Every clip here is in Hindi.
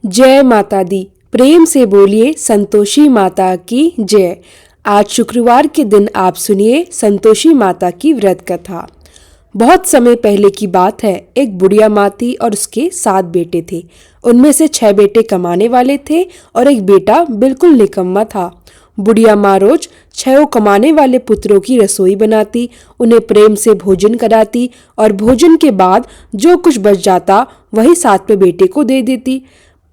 जय माता दी। प्रेम से बोलिए संतोषी माता की जय। आज शुक्रवार के दिन आप सुनिए संतोषी माता की व्रत कथा। बहुत समय पहले की बात है। एक बुढ़िया माँ थी और उसके 7 बेटे थे। उनमें से 6 बेटे कमाने वाले थे और एक बेटा बिल्कुल निकम्मा था। बुढ़िया माँ रोज 6 कमाने वाले पुत्रों की रसोई बनाती, उन्हें प्रेम से भोजन कराती और भोजन के बाद जो कुछ बच जाता वही 7वें बेटे को दे देती।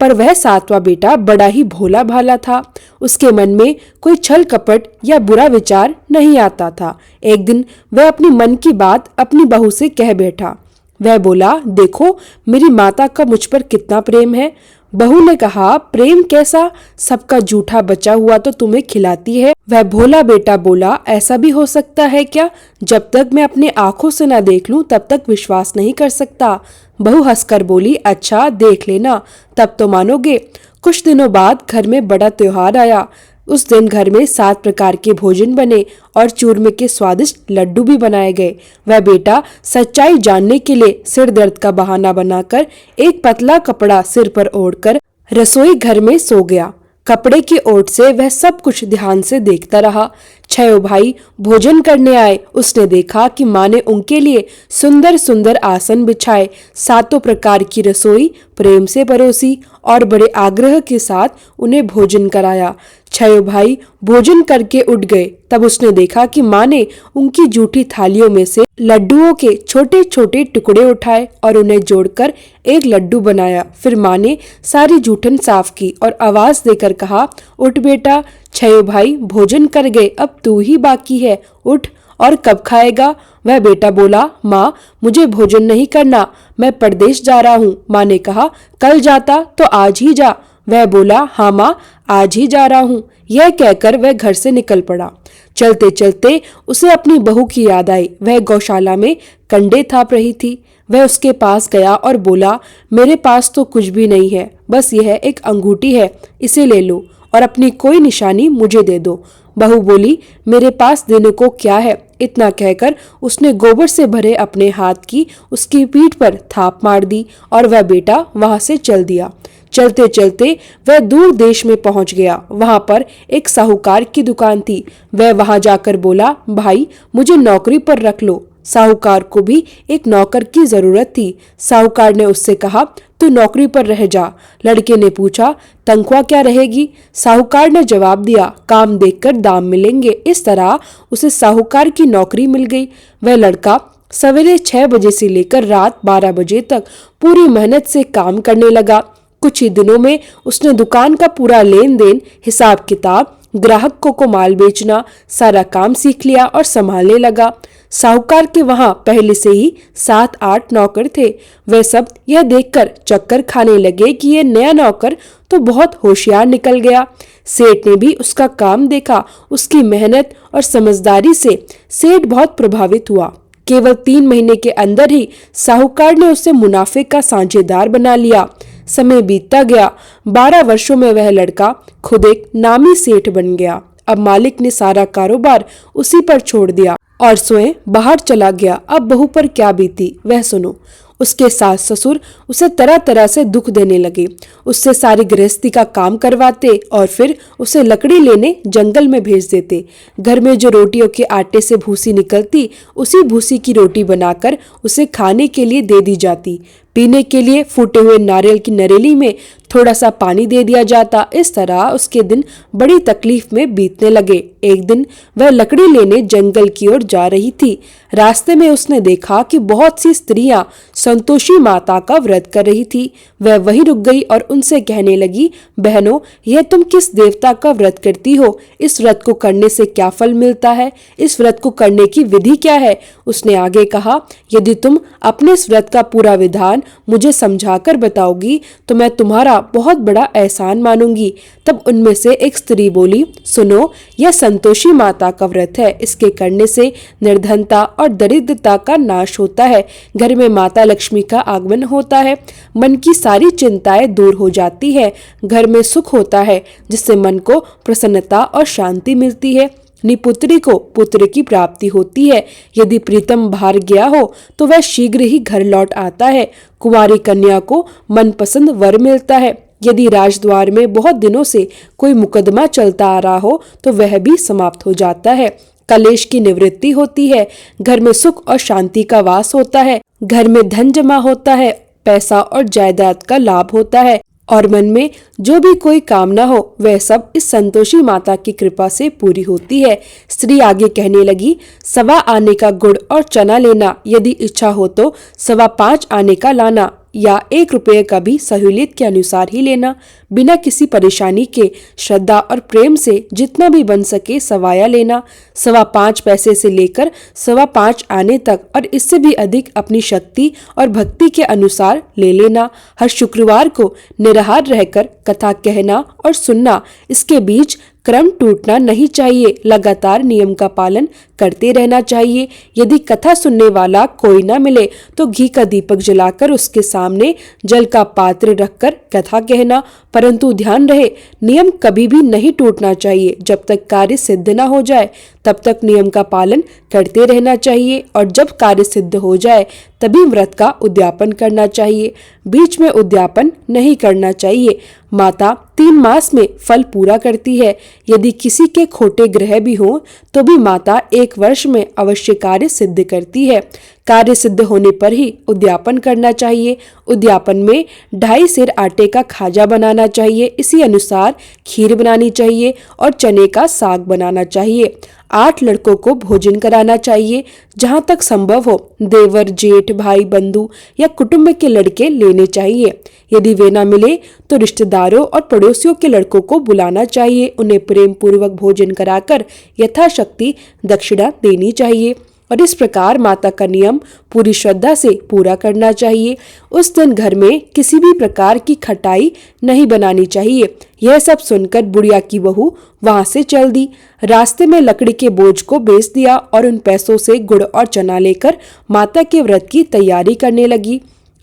पर वह 7वां बेटा बड़ा ही भोला भाला था। उसके मन में कोई छल कपट या बुरा विचार नहीं आता था। एक दिन वह अपनी मन की बात अपनी बहू से कह बैठा। वह बोला, देखो मेरी माता का मुझ पर कितना प्रेम है। बहू ने कहा, प्रेम कैसा? सबका जूठा बचा हुआ तो तुम्हें खिलाती है। वह भोला बेटा बोला, ऐसा भी हो सकता है क्या? जब तक मैं अपनी आंखों से न देख लूं तब तक विश्वास नहीं कर सकता। बहू हंसकर बोली, अच्छा देख लेना, तब तो मानोगे। कुछ दिनों बाद घर में बड़ा त्योहार आया। उस दिन घर में 7 प्रकार के भोजन बने और चूरमे के स्वादिष्ट लड्डू भी बनाए गए। वह बेटा सच्चाई जानने के लिए सिर दर्द का बहाना बनाकर एक पतला कपड़ा सिर पर ओढ़कर रसोई घर में सो गया। कपड़े की ओट से वह सब कुछ ध्यान से देखता रहा। 6 भाई भोजन करने आए। उसने देखा कि माँ ने उनके लिए सुंदर सुंदर आसन बिछाए, 7 प्रकार की रसोई प्रेम से परोसी और बड़े आग्रह के साथ उन्हें भोजन कराया। 6 भाई भोजन करके उठ गए। तब उसने देखा कि माँ ने उनकी जूठी थालियों में से लड्डुओं के छोटे छोटे टुकड़े उठाए और उन्हें जोड़कर एक लड्डू बनाया। फिर माँ ने सारी जूठन साफ की और आवाज देकर कहा, उठ बेटा, 6 भाई भोजन कर गए, अब तू ही बाकी है, उठ। और कब खाएगा? वह बेटा बोला, माँ मुझे भोजन नहीं करना, मैं परदेश जा रहा हूँ। माँ ने कहा, कल जाता तो आज ही जा। वह बोला, हाँ माँ आज ही जा रहा हूँ। यह कहकर वह घर से निकल पड़ा। चलते चलते उसे अपनी बहू की याद आई। वह गौशाला में कंडे थाप रही थी। वह उसके पास गया और बोला, मेरे पास तो कुछ भी नहीं है, बस यह एक अंगूठी है, इसे ले लो और अपनी कोई निशानी मुझे दे दो। बहू बोली, मेरे पास देने को क्या है? इतना कहकर उसने गोबर से भरे अपने हाथ की उसकी पीठ पर थाप मार दी और वह बेटा वहां से चल दिया। चलते चलते वह दूर देश में पहुंच गया। वहां पर एक साहूकार की दुकान थी। वह वहां जाकर बोला, भाई मुझे नौकरी पर रख लो। साहूकार को भी एक नौकर की जरूरत थी। साहूकार ने उससे कहा, तू नौकरी पर रह जा। लड़के ने पूछा, तनख्वाह क्या रहेगी? साहूकार ने जवाब दिया, काम देखकर दाम मिलेंगे। इस तरह उसे साहूकार की नौकरी मिल गई। वह लड़का सवेरे 6 बजे से लेकर रात 12 बजे तक पूरी मेहनत से काम करने लगा। कुछ ही दिनों में उसने दुकान का पूरा लेन देन, हिसाब किताब, ग्राहकों को माल बेचना, सारा काम सीख लिया और संभालने लगा। साहूकार के वहां पहले से ही 7-8 नौकर थे। वे सब यह देखकर चक्कर खाने लगे कि यह नया नौकर तो बहुत होशियार निकल गया। सेठ ने भी उसका काम देखा। उसकी मेहनत और समझदारी से सेठ बहुत प्रभावित हुआ। केवल 3 महीने के अंदर ही साहूकार ने उसे मुनाफे का साझेदार बना लिया। समय बीतता गया। 12 वर्षों में वह लड़का खुद एक नामी सेठ बन गया। अब मालिक ने सारा कारोबार उसी पर छोड़ दिया और स्वयं बाहर चला गया। अब बहू पर क्या बीती वह सुनो। उसके सास ससुर उसे तरह तरह से दुख देने लगे। उससे सारी गृहस्थी का काम करवाते और फिर उसे लकड़ी लेने जंगल में भेज देते। घर में जो रोटियों के आटे से भूसी निकलती, उसी भूसी की रोटी बनाकर उसे खाने के लिए दे दी जाती। पीने के लिए फूटे हुए नारियल की नरेली में थोड़ा सा पानी दे दिया जाता। इस तरह उसके दिन बड़ी तकलीफ में बीतने लगे। एक दिन वह लकड़ी लेने जंगल की ओर जा रही थी। रास्ते में उसने देखा कि बहुत सी स्त्रियां संतोषी माता का व्रत कर रही थी। वह वहीं रुक गई और उनसे कहने लगी, बहनों, यह तुम किस देवता का व्रत करती हो? इस व्रत को करने से क्या फल मिलता है? इस व्रत को करने की विधि क्या है? उसने आगे कहा, यदि तुम अपने इस व्रत का पूरा विधान मुझे समझाकर बताओगी तो मैं तुम्हारा बहुत बड़ा एहसान मानूंगी। तब उनमें से एक स्त्री बोली, सुनो, यह संतोषी माता का व्रत है। इसके करने से निर्धनता और दरिद्रता का नाश होता है। घर में माता लक्ष्मी का आगमन होता है। मन की सारी चिंताएं दूर हो जाती है। घर में सुख होता है, जिससे मन को प्रसन्नता और शांति मिलती है। निपुत्री को पुत्र की प्राप्ति होती है। यदि प्रीतम बाहर गया हो तो वह शीघ्र ही घर लौट आता है। कुंवारी कन्या को मनपसंद वर मिलता है। यदि राजद्वार में बहुत दिनों से कोई मुकदमा चलता आ रहा हो तो वह भी समाप्त हो जाता है। कलेश की निवृत्ति होती है, घर में सुख और शांति का वास होता है, घर में धन जमा होता है, पैसा और जायदाद का लाभ होता है और मन में जो भी कोई कामना हो वह सब इस संतोषी माता की कृपा से पूरी होती है। स्त्री आगे कहने लगी, 1.25 आने का गुड़ और चना लेना, यदि इच्छा हो तो 5.25 आने का लाना, या 1 रुपये का भी सहूलियत के अनुसार ही लेना, बिना किसी परेशानी के श्रद्धा और प्रेम से जितना भी बन सके सवाया लेना। 5.25 पैसे से लेकर 5.25 आने तक और इससे भी अधिक अपनी शक्ति और भक्ति के अनुसार ले लेना। हर शुक्रवार को निराहार रहकर कथा कहना और सुनना, इसके बीच क्रम टूटना नहीं चाहिए, लगातार नियम का पालन करते रहना चाहिए। यदि कथा सुनने वाला कोई न मिले तो घी का दीपक जलाकर उसके सामने जल का पात्र रखकर कथा कहना, परंतु ध्यान रहे नियम कभी भी नहीं टूटना चाहिए। जब तक कार्य सिद्ध न हो जाए तब तक नियम का पालन करते रहना चाहिए और जब कार्य सिद्ध हो जाए तभी व्रत का उद्यापन करना चाहिए, बीच में उद्यापन नहीं करना चाहिए। माता 3 मास में फल पूरा करती है। यदि किसी के खोटे ग्रह भी हों तो भी माता 1 वर्ष में अवश्य कार्य सिद्ध करती है। कार्य सिद्ध होने पर ही उद्यापन करना चाहिए। उद्यापन में 2.5 सेर आटे का खाजा बनाना चाहिए, इसी अनुसार खीर बनानी चाहिए और चने का साग बनाना चाहिए। 8 लड़कों को भोजन कराना चाहिए। जहाँ तक संभव हो देवर, जेठ, भाई, बंधु या कुटुंब के लड़के लेने चाहिए। यदि वे न मिले तो रिश्तेदारों और पड़ोसियों के लड़कों को बुलाना चाहिए। उन्हें प्रेम पूर्वक भोजन कराकर यथाशक्ति दक्षिणा देनी चाहिए और इस प्रकार माता का नियम पूरी श्रद्धा से पूरा करना चाहिए। उस दिन घर में किसी भी प्रकार की खटाई नहीं बनानी चाहिए। यह सब सुनकर बुढ़िया की बहू वहां से चल दी। रास्ते में लकड़ी के बोझ को बेच दिया और उन पैसों से गुड़ और चना लेकर माता के व्रत की तैयारी करने लगी।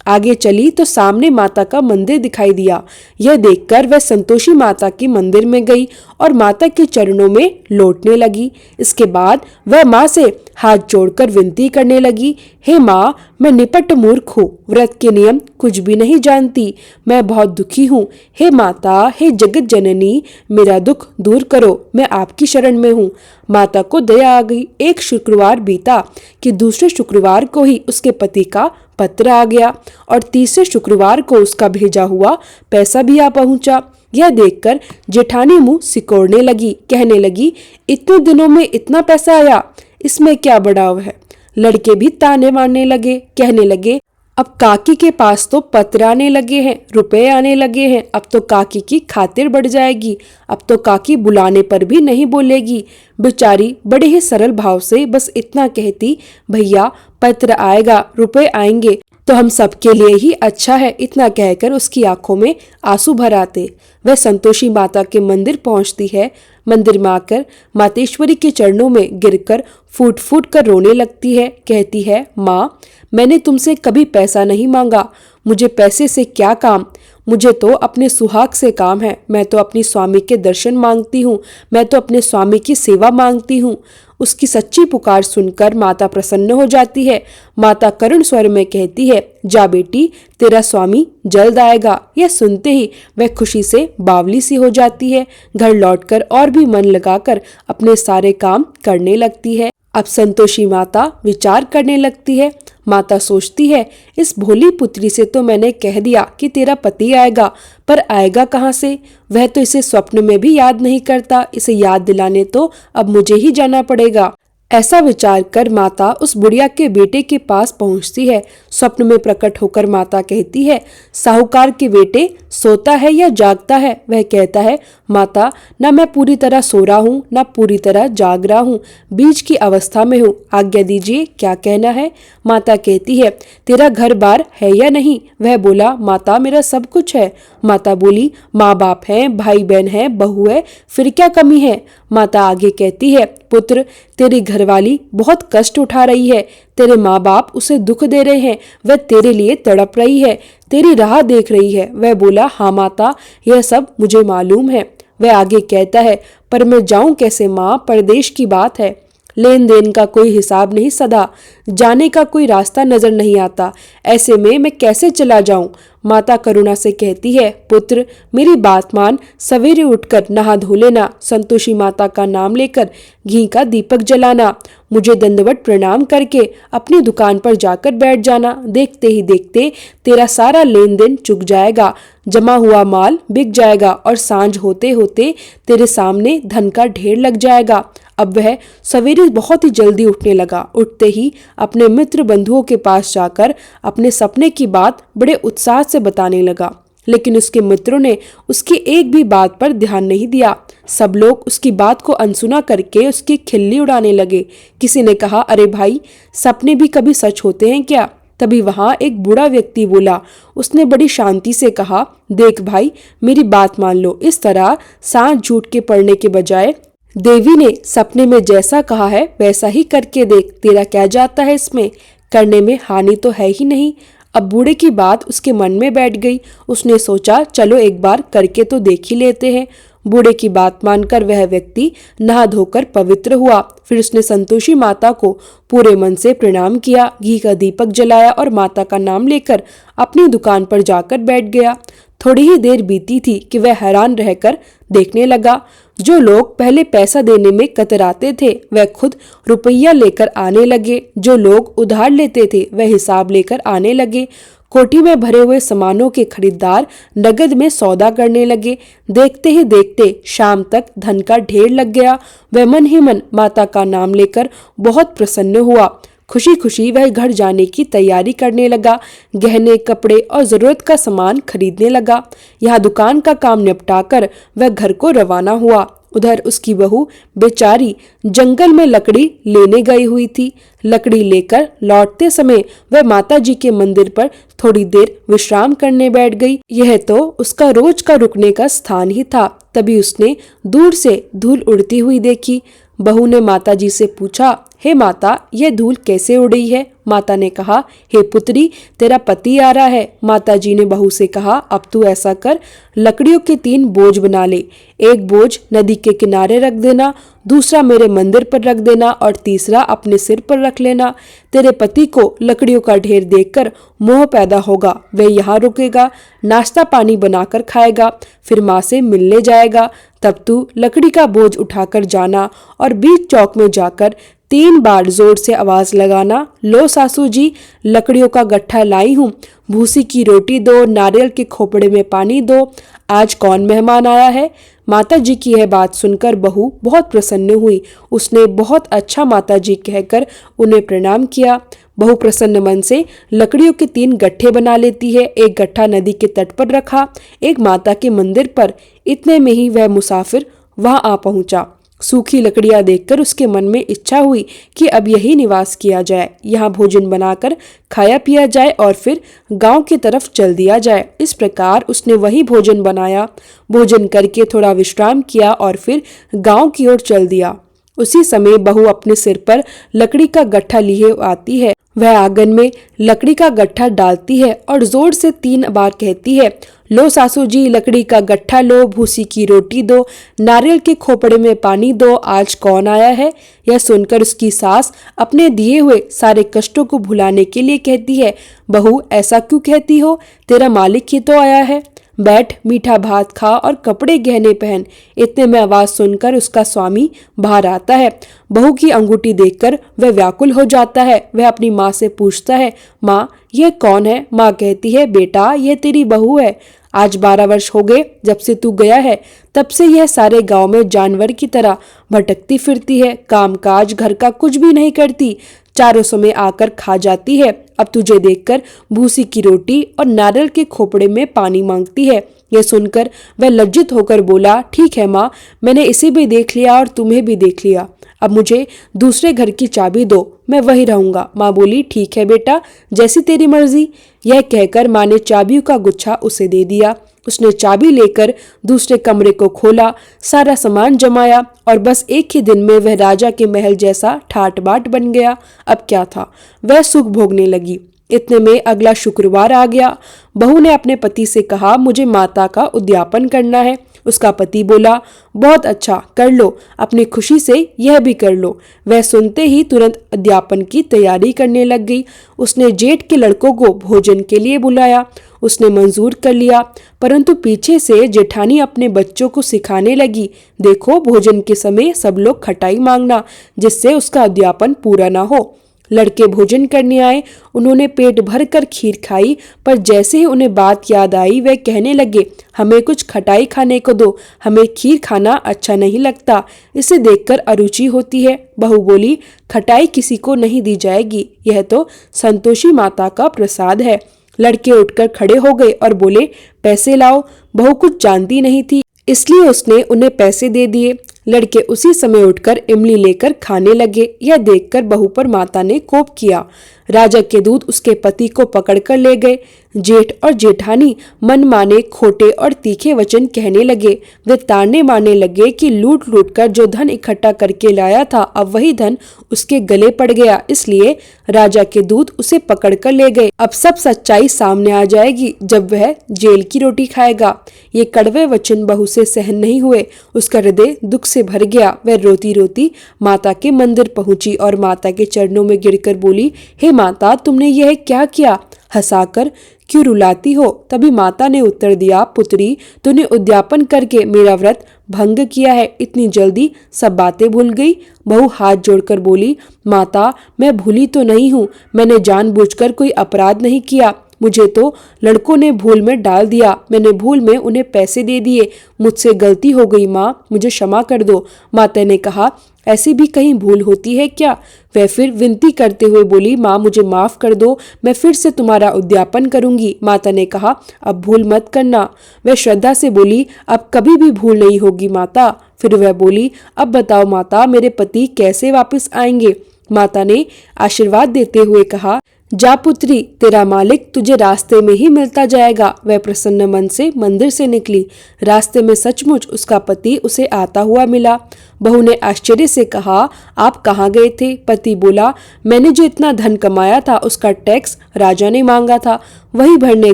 आगे चली तो सामने माता का मंदिर दिखाई दिया। यह देखकर वह संतोषी माता के मंदिर में गई और माता के चरणों में लौटने लगी। इसके बाद वह माँ से हाथ जोड़कर विनती करने लगी, हे माँ, मैं निपट मूर्ख हूँ, व्रत के नियम कुछ भी नहीं जानती, मैं बहुत दुखी हूँ। हे माता, हे जगत जननी, मेरा दुख दूर करो, मैं आपकी शरण में हूँ। माता को दया आ गई। एक शुक्रवार बीता कि दूसरे शुक्रवार को ही उसके पति का पत्र आ गया और तीसरे शुक्रवार को उसका भेजा हुआ पैसा भी आ पहुंचा। यह देखकर जेठानी मुंह सिकोड़ने लगी, कहने लगी, इतने दिनों में इतना पैसा आया, इसमें क्या बढ़ाव है। लड़के भी ताने मारने लगे, कहने लगे, अब काकी के पास तो पत्र आने लगे हैं, रुपए आने लगे हैं, अब तो काकी की खातिर बढ़ जाएगी, अब तो काकी बुलाने पर भी नहीं बोलेगी। बेचारी बड़े ही सरल भाव से बस इतना कहती, भैया पत्र आएगा, रुपए आएंगे तो हम सबके लिए ही अच्छा है। इतना कहकर उसकी आंखों में आंसू भर आते। वह संतोषी माता के मंदिर पहुंचती है। मंदिर में आकर मातेश्वरी के चरणों में गिरकर फूट फूट कर रोने लगती है। कहती है, माँ, मैंने तुमसे कभी पैसा नहीं मांगा, मुझे पैसे से क्या काम, मुझे तो अपने सुहाग से काम है। मैं तो अपनी स्वामी के दर्शन मांगती हूँ, मैं तो अपने स्वामी की सेवा मांगती हूँ। उसकी सच्ची पुकार सुनकर माता प्रसन्न हो जाती है। माता करुण स्वर में कहती है, जा बेटी, तेरा स्वामी जल्द आएगा। यह सुनते ही वह खुशी से बावली सी हो जाती है। घर लौटकर और भी मन लगाकर अपने सारे काम करने लगती है। अब संतोषी माता विचार करने लगती है। माता सोचती है, इस भोली पुत्री से तो मैंने कह दिया कि तेरा पति आएगा, पर आएगा कहाँ से। वह तो इसे स्वप्न में भी याद नहीं करता, इसे याद दिलाने तो अब मुझे ही जाना पड़ेगा। ऐसा विचार कर माता उस बुढ़िया के बेटे के पास पहुंचती है। स्वप्न में प्रकट होकर माता कहती है, साहूकार के बेटे सोता है या जागता है। वह कहता है, माता, ना मैं पूरी तरह सो रहा हूँ ना पूरी तरह जाग रहा हूँ, बीच की अवस्था में हूँ, आज्ञा दीजिए, क्या कहना है। माता कहती है, तेरा घर बार है या नहीं। वह बोला, माता, मेरा सब कुछ है। माता बोली, माँ बाप है, भाई बहन है, बहू है, फिर क्या कमी है। माता आगे कहती है, पुत्र, तेरी घरवाली बहुत कष्ट उठा रही है, तेरे माँ बाप उसे दुख दे रहे हैं, वह तेरे लिए तड़प रही है, तेरी राह देख रही है। वह बोला, हाँ माता, यह सब मुझे मालूम है। वह आगे कहता है, पर मैं जाऊं कैसे माँ, परदेश की बात है, लेन देन का कोई हिसाब नहीं सदा, जाने का कोई रास्ता नजर नहीं आता। ऐसे में मैं कैसे चला जाऊं? माता करुणा से कहती है, पुत्र मेरी बात मान, सवेरे उठकर नहा धो लेना, संतोषी माता का नाम लेकर घी का दीपक जलाना, मुझे दंडवत प्रणाम करके अपनी दुकान पर जाकर बैठ जाना। देखते ही देखते तेरा सारा लेन देन चुक जाएगा, जमा हुआ माल बिक जाएगा और सांझ होते होते तेरे सामने धन का ढेर लग जाएगा। अब वह सवेरे बहुत ही जल्दी उठने लगा। उठते ही अपने मित्र बंधुओं के पास जाकर अपने सपने की बात बड़े उत्साह से बताने लगा, लेकिन उसके मित्रों ने उसकी एक भी बात पर ध्यान नहीं दिया। सब लोग उसकी बात को अनसुना करके उसकी खिल्ली उड़ाने लगे। किसी ने कहा, अरे भाई, सपने भी कभी सच होते हैं क्या? तभी वहां एक बूढ़ा व्यक्ति बोला। उसने बड़ी शांति से कहा, देख भाई, मेरी बात मान लो। इस तरह सांझ झूठ के पड़ने के बजाय देवी ने सपने में जैसा कहा है वैसा ही करके देख, तेरा क्या जाता है इसमें? करने में हानि तो है ही नहीं। अब बूढ़े की बात उसके मन में बैठ गई। उसने सोचा, चलो एक बार करके तो देख ही लेते हैं। बूढ़े की बात मानकर वह व्यक्ति नहा धोकर पवित्र हुआ। फिर उसने संतोषी माता को पूरे मन से प्रणाम किया, घी का दीपक जलाया और माता का नाम लेकर अपनी दुकान पर जाकर बैठ गया। थोड़ी ही देर बीती थी कि वह हैरान रहकर देखने लगा। जो लोग पहले पैसा देने में कतराते थे वह खुद रुपया लेकर आने लगे। जो लोग उधार लेते थे वह हिसाब लेकर आने लगे। कोठी में भरे हुए सामानों के खरीदार नगद में सौदा करने लगे। देखते ही देखते शाम तक धन का ढेर लग गया। वह मन ही मन माता का नाम लेकर बहुत प्रसन्न हुआ। खुशी खुशी वह घर जाने की तैयारी करने लगा। गहने, कपड़े और जरूरत का सामान खरीदने लगा। यहाँ दुकान का काम निपटाकर वह घर को रवाना हुआ। उधर उसकी बहू बेचारी जंगल में लकड़ी लेने गई हुई थी। लकड़ी लेकर लौटते समय वह माता जी के मंदिर पर थोड़ी देर विश्राम करने बैठ गई। यह तो उसका रोज का रुकने का स्थान ही था। तभी उसने दूर से धूल उड़ती हुई देखी। बहू ने माता जी से पूछा, हे माता, यह धूल कैसे उड़ी है? माता ने कहा, हे पुत्री, तेरा पति आ रहा है। माता जी ने बहू से कहा, अब तू ऐसा कर, लकड़ियों के 3 बोझ बना ले। एक बोझ नदी के किनारे रख देना, दूसरा मेरे मंदिर पर रख देना और तीसरा अपने सिर पर रख लेना। तेरे पति को लकड़ियों का ढेर देखकर मोह पैदा होगा। वह यहाँ रुकेगा, नाश्ता पानी बनाकर खाएगा, फिर माँ से मिलने जाएगा। तब तू लकड़ी का बोझ उठाकर जाना और बीच चौक में जाकर 3 बार जोर से आवाज लगाना, लो सासू जी, लकड़ियों का गट्ठा लाई हूँ, भूसी की रोटी दो, नारियल के खोपड़े में पानी दो, आज कौन मेहमान आया है? माता जी की यह बात सुनकर बहू बहुत प्रसन्न हुई। उसने बहुत अच्छा माता जी कहकर उन्हें प्रणाम किया। बहू प्रसन्न मन से लकड़ियों के 3 गट्ठे बना लेती है। एक गट्ठा नदी के तट पर रखा, एक माता के मंदिर पर। इतने में ही वह मुसाफिर वहां आ पहुंचा। सूखी लकड़ियां देखकर उसके मन में इच्छा हुई कि अब यही निवास किया जाए, यहाँ भोजन बनाकर खाया पिया जाए और फिर गांव की तरफ चल दिया जाए। इस प्रकार उसने वही भोजन बनाया, भोजन करके थोड़ा विश्राम किया और फिर गांव की ओर चल दिया। उसी समय बहू अपने सिर पर लकड़ी का गट्ठा लिए आती है। वह आंगन में लकड़ी का गट्ठा डालती है और जोर से 3 बार कहती है, लो सासू जी, लकड़ी का गट्ठा लो, भूसी की रोटी दो, नारियल के खोपड़े में पानी दो, आज कौन आया है? यह सुनकर उसकी सास अपने दिए हुए सारे कष्टों को भुलाने के लिए कहती है, बहू ऐसा क्यों कहती हो? तेरा मालिक ही तो आया है। बैठ, मीठा भात खा और कपड़े गहने पहन। इतने में आवाज सुनकर उसका स्वामी बाहर आता है। बहू की अंगूठी देखकर वह व्याकुल हो जाता है। वह अपनी माँ से पूछता है, माँ यह कौन है? माँ कहती है, बेटा यह तेरी बहू है। आज 12 वर्ष हो गए जब से तू गया है, तब से यह सारे गांव में जानवर की तरह भटकती फिरती है, कामकाज घर का कुछ भी नहीं करती, चारों समय आकर खा जाती है। अब तुझे देखकर भूसी की रोटी और नारियल के खोपड़े में पानी मांगती है। यह सुनकर वह लज्जित होकर बोला, ठीक है माँ, मैंने इसे भी देख लिया और तुम्हें भी देख लिया। अब मुझे दूसरे घर की चाबी दो, मैं वही रहूंगा। माँ बोली, ठीक है बेटा, जैसी तेरी मर्जी। यह कहकर माँ ने चाबियों का गुच्छा उसे दे दिया। उसने चाबी लेकर दूसरे कमरे को खोला, सारा सामान जमाया और बस एक ही दिन में वह राजा के महल जैसा ठाट बाट बन गया। अब क्या था, वह सुख भोगने लगी। इतने में अगला शुक्रवार आ गया। बहू ने अपने पति से कहा, मुझे माता का उद्यापन करना है। उसका पति बोला, बहुत अच्छा, कर लो, अपनी खुशी से यह भी कर लो। वह सुनते ही तुरंत अध्यापन की तैयारी करने लग गई। उसने जेठ के लड़कों को भोजन के लिए बुलाया। उसने मंजूर कर लिया, परंतु पीछे से जेठानी अपने बच्चों को सिखाने लगी, देखो भोजन के समय सब लोग खटाई मांगना, जिससे उसका अध्यापन पूरा ना हो। लड़के भोजन करने आए। उन्होंने पेट भर कर खीर खाई, पर जैसे ही उन्हें बात याद आई वे कहने लगे, हमें कुछ खटाई खाने को दो, हमें खीर खाना अच्छा नहीं लगता, इसे देखकर अरुचि होती है। बहू बोली, खटाई किसी को नहीं दी जाएगी, यह तो संतोषी माता का प्रसाद है। लड़के उठकर खड़े हो गए और बोले, पैसे लाओ। बहू कुछ जानती नहीं थी, इसलिए उसने उन्हें पैसे दे दिए। लड़के उसी समय उठकर इमली लेकर खाने लगे। यह देखकर बहू पर माता ने कोप किया। राजा के दूत उसके पति को पकड़कर ले गए। जेठ और जेठानी मन माने खोटे और तीखे वचन कहने लगे। वे ताने मारने लगे कि लूट लूट कर जो धन इकट्ठा करके लाया था, अब वही धन उसके गले पड़ गया, इसलिए राजा के दूत उसे पकड़कर ले गए। अब सब सच्चाई सामने आ जाएगी जब वह जेल की रोटी खाएगा। ये कड़वे वचन बहू से सहन नहीं हुए। उसका हृदय दुख से भर गया। वह रोती रोती माता के मंदिर पहुंची और माता के चरणों में गिरकर बोली, हे माता, तुमने यह क्या किया? हंसाकर क्यों रुलाती हो? तभी माता ने उत्तर दिया, पुत्री, तूने उद्यापन करके मेरा व्रत भंग किया है, इतनी जल्दी सब बातें भूल गई। बहू हाथ जोड़कर बोली, माता, मैं भूली तो नहीं हूँ, मैंने जानबूझकर कोई अपराध नहीं किया, मुझे तो लड़कों ने भूल में डाल दिया, मैंने भूल में उन्हें पैसे दे दिए, मुझसे गलती हो गई माँ, मुझे क्षमा कर दो। माता ने कहा, ऐसी भी कहीं भूल होती है क्या? वह फिर विनती करते हुए बोली, माँ मुझे माफ कर दो, मैं फिर से तुम्हारा उद्यापन करूंगी। माता ने कहा, अब भूल मत करना। वह श्रद्धा से बोली, अब कभी भी भूल नहीं होगी माता। फिर वह बोली, अब बताओ माता, मेरे पति कैसे वापस आएंगे? माता ने आशीर्वाद देते हुए कहा, जा पुत्री, तेरा मालिक तुझे रास्ते में ही मिलता जाएगा। वह प्रसन्न मन से मंदिर से निकली। रास्ते में सचमुच उसका पति उसे आता हुआ मिला। बहू ने आश्चर्य से कहा, आप कहाँ गए थे? पति बोला, मैंने जो इतना धन कमाया था उसका टैक्स राजा ने मांगा था, वही भरने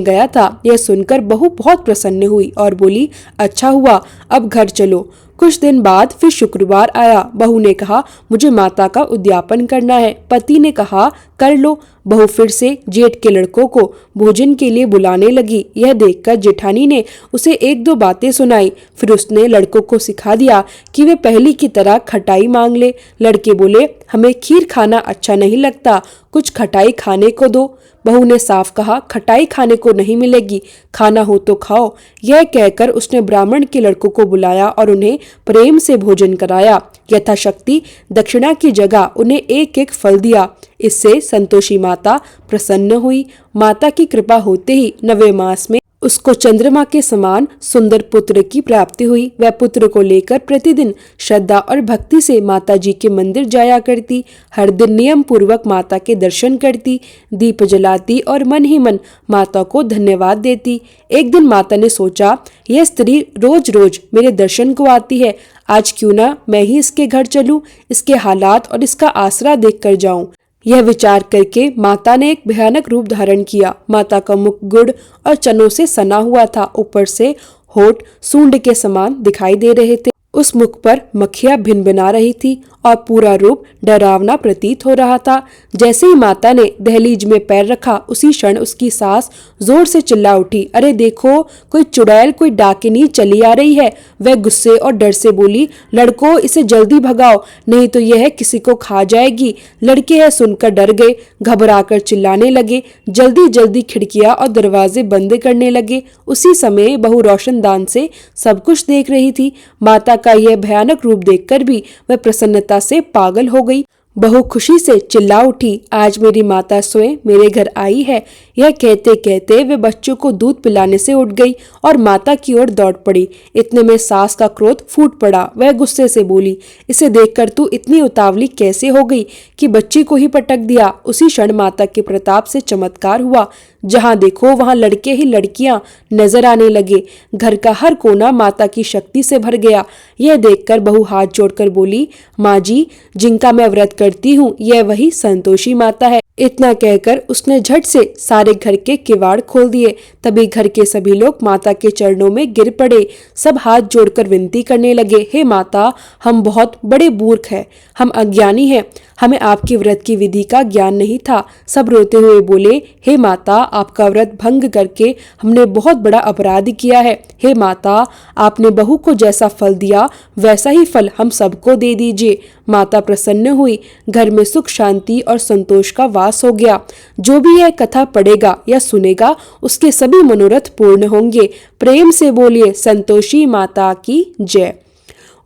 गया था। यह सुनकर बहू बहुत प्रसन्न हुई और बोली, अच्छा हुआ, अब घर चलो। कुछ दिन बाद फिर शुक्रवार आया। बहू ने कहा, मुझे माता का उद्यापन करना है। पति ने कहा, कर लो। बहू फिर से जेठ के लड़कों को भोजन के लिए बुलाने लगी। यह देखकर जेठानी ने उसे एक दो बातें सुनाई। फिर उसने लड़कों को सिखा दिया कि वे पहली की तरह खटाई मांग ले। लड़के बोले, हमें खीर खाना अच्छा नहीं लगता, कुछ खटाई खाने को दो। बहू ने साफ कहा, खटाई खाने को नहीं मिलेगी, खाना हो तो खाओ। यह कहकर उसने ब्राह्मण के लड़कों को बुलाया और उन्हें प्रेम से भोजन कराया। यथाशक्ति दक्षिणा की जगह उन्हें एक एक फल दिया। इससे संतोषी माता प्रसन्न हुई। माता की कृपा होते ही 9वें मास में उसको चंद्रमा के समान सुंदर पुत्र की प्राप्ति हुई। वह पुत्र को लेकर प्रतिदिन श्रद्धा और भक्ति से माता जी के मंदिर जाया करती। हर दिन नियम पूर्वक माता के दर्शन करती, दीप जलाती और मन ही मन माता को धन्यवाद देती। एक दिन माता ने सोचा, यह स्त्री रोज रोज मेरे दर्शन को आती है, आज क्यों ना मैं ही इसके घर चलूं, इसके हालात और इसका आसरा देख कर जाऊं। यह विचार करके माता ने एक भयानक रूप धारण किया। माता का मुख गुड़ और चनों से सना हुआ था, ऊपर से होठ सूंड के समान दिखाई दे रहे थे। उस मुख पर मक्खियां भिनभिना रही थी और पूरा रूप डरावना प्रतीत हो रहा था। जैसे ही माता ने दहलीज में पैर रखा, उसी क्षण उसकी सास जोर से चिल्ला उठी, अरे देखो, कोई चुड़ैल, कोई डाकिनी चली आ रही है। वह गुस्से और डर से बोली, लड़कों, इसे जल्दी भगाओ, नहीं तो यह किसी को खा जाएगी। लड़के यह सुनकर डर गए, घबराकर चिल्लाने लगे, जल्दी जल्दी खिड़कियां और दरवाजे बंद करने लगे। उसी समय बहू रोशनदान से सब कुछ देख रही थी। माता का यह भयानक रूप देखकर भी वह प्रसन्नता से पागल हो गई। बहू खुशी से चिल्ला उठी, आज मेरी माता स्वयं मेरे घर आई है। यह कहते कहते वे बच्चों को दूध पिलाने से उठ गई और माता की ओर दौड़ पड़ी। इतने में सास का क्रोध फूट पड़ा। वह गुस्से से बोली, इसे देखकर तू इतनी उतावली कैसे हो गई कि बच्ची को ही पटक दिया। उसी क्षण माता के प्रताप से चमत्कार हुआ। जहां देखो वहां लड़के ही लड़कियां नजर आने लगे। घर का हर कोना माता की शक्ति से भर गया। यह देखकर बहू हाथ जोड़कर बोली, माँ जी, जिनका मैं व्रत करती हूँ, यह वही संतोषी माता है। इतना कहकर उसने झट से सारे घर के किवाड़ खोल दिए। तभी घर के सभी लोग माता के चरणों में गिर पड़े। सब हाथ जोड़कर विनती करने लगे, हे माता, हम बहुत बड़े मूर्ख हैं, हम अज्ञानी हैं, हमें आपके व्रत की विधि का ज्ञान नहीं था। सब रोते हुए बोले, हे माता, आपका व्रत भंग करके हमने बहुत बड़ा अपराध किया है। हे माता, आपने बहू को जैसा फल दिया वैसा ही फल हम सबको दे दीजिए। माता प्रसन्न हुई। घर में सुख, शांति और संतोष का वास हो गया। जो भी यह कथा पढ़ेगा या सुनेगा उसके सभी मनोरथ पूर्ण होंगे। प्रेम से बोलिए संतोषी माता की जय।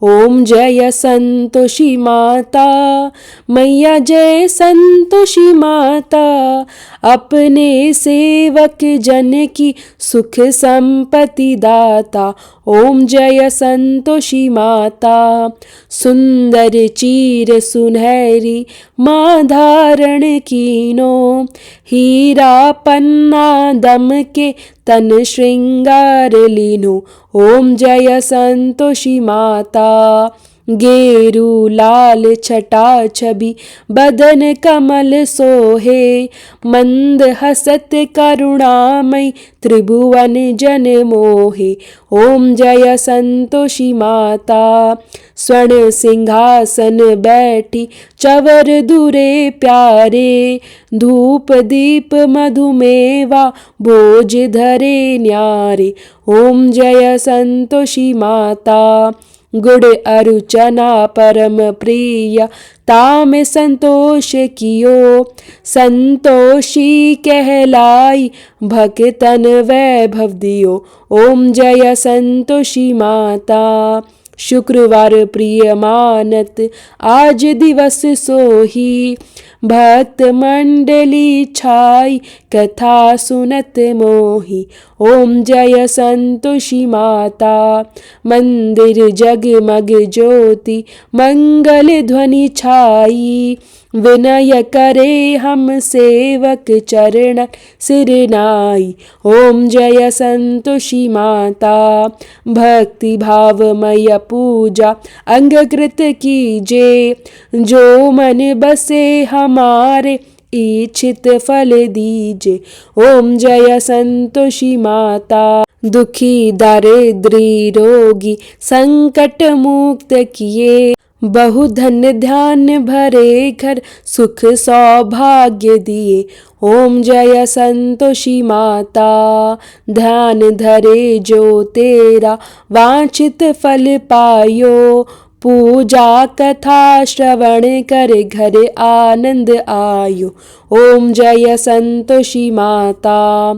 ओम जय संतोषी माता, मैया जय संतोषी माता, अपने सेवक जन की सुख संपत्ति दाता। ओम जय संतोषी माता, सुंदर चीर सुनहरी माँ धारण कीनो, हीरा पन्ना दम के तन श्रृंगार लीनो। ओम जय संतोषी माता, गेरू लाल छटा छवि बदन कमल सोहे, मंद हसत करुणामय त्रिभुवन जन मोहे। ओम जय संतोषी माता, स्वर्ण सिंहासन बैठी चवर दूरे प्यारे, धूप दीप मधुमेवा भोज धरे न्यारे। ओम जय संतोषी माता, गुड़ अरुचना परम प्रिय ताम संतोष कियो, संतोषी कहलाई भक्तन वैभव दियो। ओम जय संतोषी माता, शुक्रवार प्रिय मानत आज दिवस सोही, भक्त मंडली छाई कथा सुनत मोही। ओम जय संतोषी माता, मंदिर जगमग ज्योति मंगल ध्वनि छाई, विनय करे हम सेवक चरण सिरनाई। ओम जय संतोषी माता, भक्ति भावमय पूजा अंगकृत कीजे, जो मन बसे हमारे इच्छित फल दीजे। ओम जय संतोषी माता, दुखी दारिद्री रोगी संकट मुक्त किए, बहु धन्य ध्यान भरे घर सुख सौभाग्य दिए। ओम जय संतोषी माता, ध्यान धरे जो तेरा वांछित फल पायो, पूजा कथा श्रवण कर घर आनंद आयो। ओम जय संतोषी माता,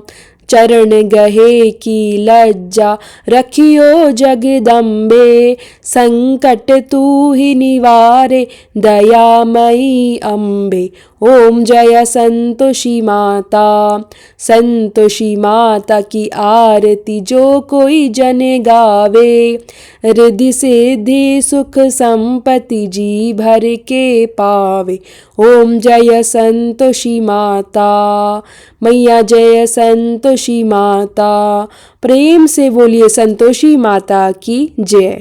चरण गहे की लज्जा रखियो जगदम्बे, संकट तू ही निवारे दयामयी अम्बे। ओम जय संतोषी माता, संतोषी माता की आरती जो कोई जन गावे, रिद्धि सिद्धि सुख संपत्ति जी भर के पावे। ओम जय संतोषी माता, मैया जय संतोषी माता। प्रेम से बोलिए संतोषी माता की जय।